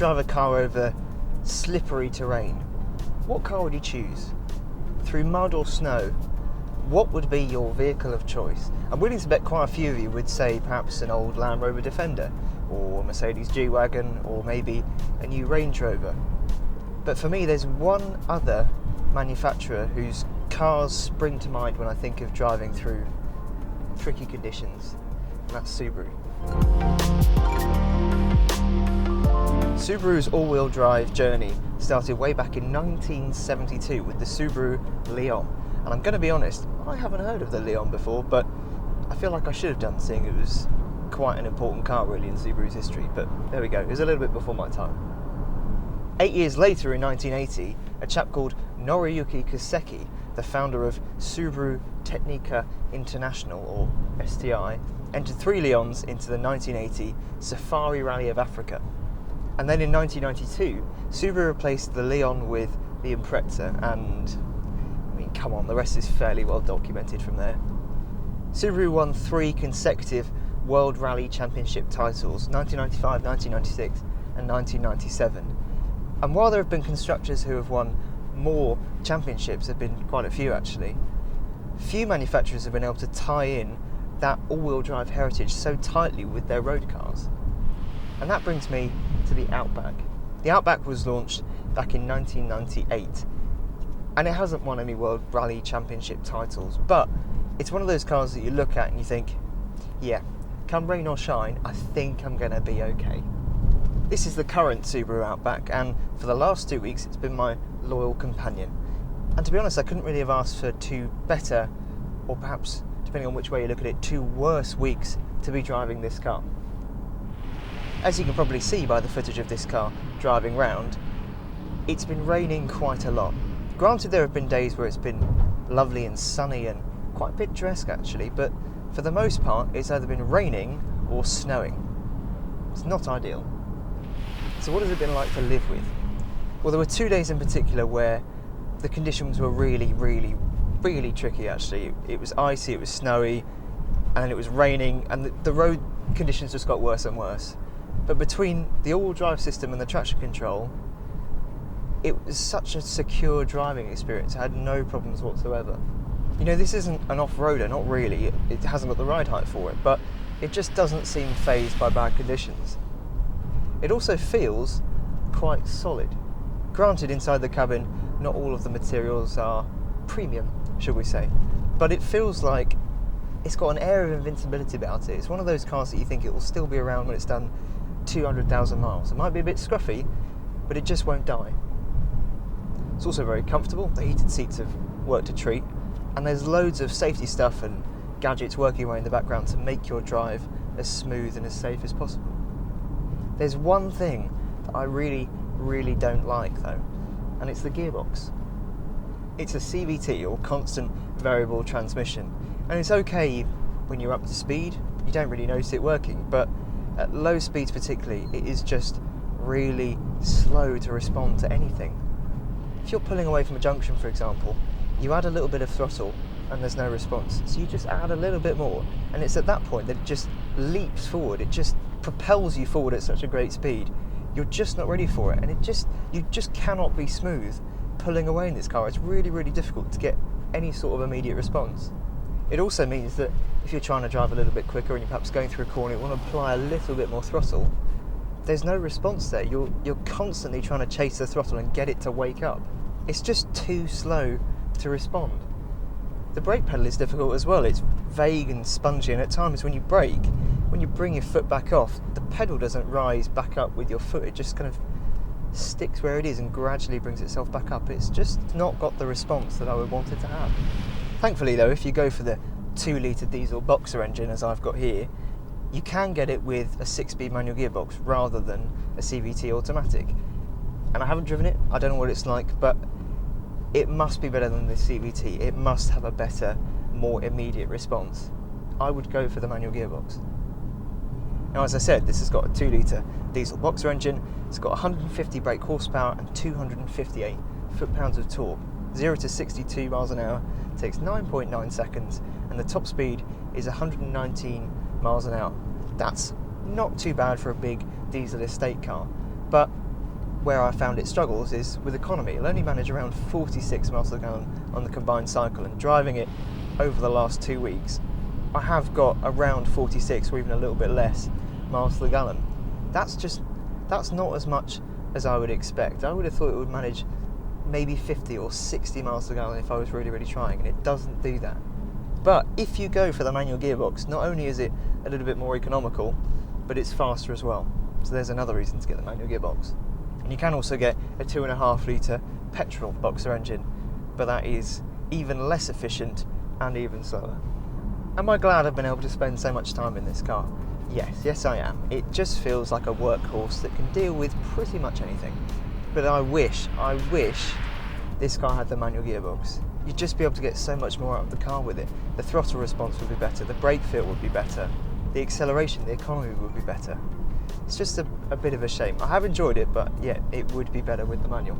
drive a car over slippery terrain, what car would you choose? Through mud or snow, what would be your vehicle of choice? I'm willing to bet quite a few of you would say perhaps an old Land Rover Defender, or a Mercedes G-Wagon, or maybe a new Range Rover. But for me, there's one other manufacturer whose cars spring to mind when I think of driving through tricky conditions, and that's Subaru. Subaru's all-wheel drive journey started way back in 1972 with the Subaru Leon. And I'm going to be honest, I haven't heard of the Leon before, but I feel like I should have done, seeing it was quite an important car really in Subaru's history. But there we go, it was a little bit before my time. 8 years later, in 1980, a chap called Noriyuki Koseki, the founder of Subaru Technica International, or STI, entered 3 Leons into the 1980 Safari Rally of Africa. And then in 1992, Subaru replaced the Leon with the Impreza, and I mean, come on, the rest is fairly well documented from there. Subaru won 3 consecutive World Rally Championship titles, 1995, 1996 and 1997. And while there have been constructors who have won more championships, there have been quite a few actually, few manufacturers have been able to tie in that all-wheel drive heritage so tightly with their road cars. And that brings me to the Outback. The Outback was launched back in 1998, and it hasn't won any World Rally Championship titles, but it's one of those cars that you look at and you think, yeah, come rain or shine, I think I'm going to be okay. This is the current Subaru Outback, and for the last 2 weeks it's been my loyal companion. And to be honest, I couldn't really have asked for 2 better, or perhaps, depending on which way you look at it, 2 worse weeks to be driving this car. As you can probably see by the footage of this car driving round, it's been raining quite a lot. Granted, there have been days where it's been lovely and sunny and quite picturesque actually, but for the most part it's either been raining or snowing. It's not ideal. So what has it been like to live with? Well, there were 2 days in particular where the conditions were really, really, really tricky actually. It was icy, it was snowy, and then it was raining, and the road conditions just got worse and worse. But between the all-wheel drive system and the traction control, it was such a secure driving experience. I had no problems whatsoever. You know, this isn't an off-roader, not really. It hasn't got the ride height for it, but it just doesn't seem fazed by bad conditions. It also feels quite solid. Granted, inside the cabin, not all of the materials are premium, should we say, but it feels like it's got an air of invincibility about it. It's one of those cars that you think it will still be around when it's done 200,000 miles. It might be a bit scruffy, but it just won't die. It's also very comfortable. The heated seats have worked a treat, and there's loads of safety stuff and gadgets working away in the background to make your drive as smooth and as safe as possible. There's one thing that I really, really don't like though, and it's the gearbox. It's a CVT, or constant variable transmission, and it's okay when you're up to speed, you don't really notice it working, but at low speeds particularly, it is just really slow to respond to anything. If you're pulling away from a junction, for example, you add a little bit of throttle and there's no response, so you just add a little bit more, and it's at that point that it just leaps forward, it just propels you forward at such a great speed. You're just not ready for it, and you just cannot be smooth pulling away in this car. It's really, really difficult to get any sort of immediate response. It also means that if you're trying to drive a little bit quicker and you're perhaps going through a corner, you want to apply a little bit more throttle, there's no response there. You're constantly trying to chase the throttle and get it to wake up. It's just too slow to respond. The brake pedal is difficult as well. It's vague and spongy, and at times when you brake, when you bring your foot back off, the pedal doesn't rise back up with your foot. It just kind of sticks where it is and gradually brings itself back up. It's just not got the response that I would want it to have. Thankfully though, if you go for the 2-litre diesel boxer engine as I've got here, you can get it with a 6-speed manual gearbox rather than a CVT automatic. And I haven't driven it, I don't know what it's like, but it must be better than the CVT. It must have a better, more immediate response. I would go for the manual gearbox. Now, as I said, this has got a 2-litre diesel boxer engine. It's got 150 brake horsepower and 258 foot-pounds of torque. 0 to 62 miles an hour takes 9.9 seconds, and the top speed is 119 miles an hour. That's not too bad for a big diesel estate car, but where I found it struggles is with economy. It'll only manage around 46 miles per gallon on the combined cycle, and driving it over the last 2 weeks, I have got around 46 or even a little bit less miles per gallon. That's not as much as I would expect. I would have thought it would manage maybe 50 or 60 miles per gallon if I was really, really trying, and it doesn't do that. But if you go for the manual gearbox, not only is it a little bit more economical, but it's faster as well. So there's another reason to get the manual gearbox. And you can also get a 2.5 litre petrol boxer engine, but that is even less efficient and even slower. Am I glad I've been able to spend so much time in this car? Yes I am. It just feels like a workhorse that can deal with pretty much anything. But I wish this car had the manual gearbox. You'd just be able to get so much more out of the car with it. The throttle response would be better, the brake feel would be better, the acceleration, the economy would be better. It's just a bit of a shame. I have enjoyed it, but yeah, it would be better with the manual.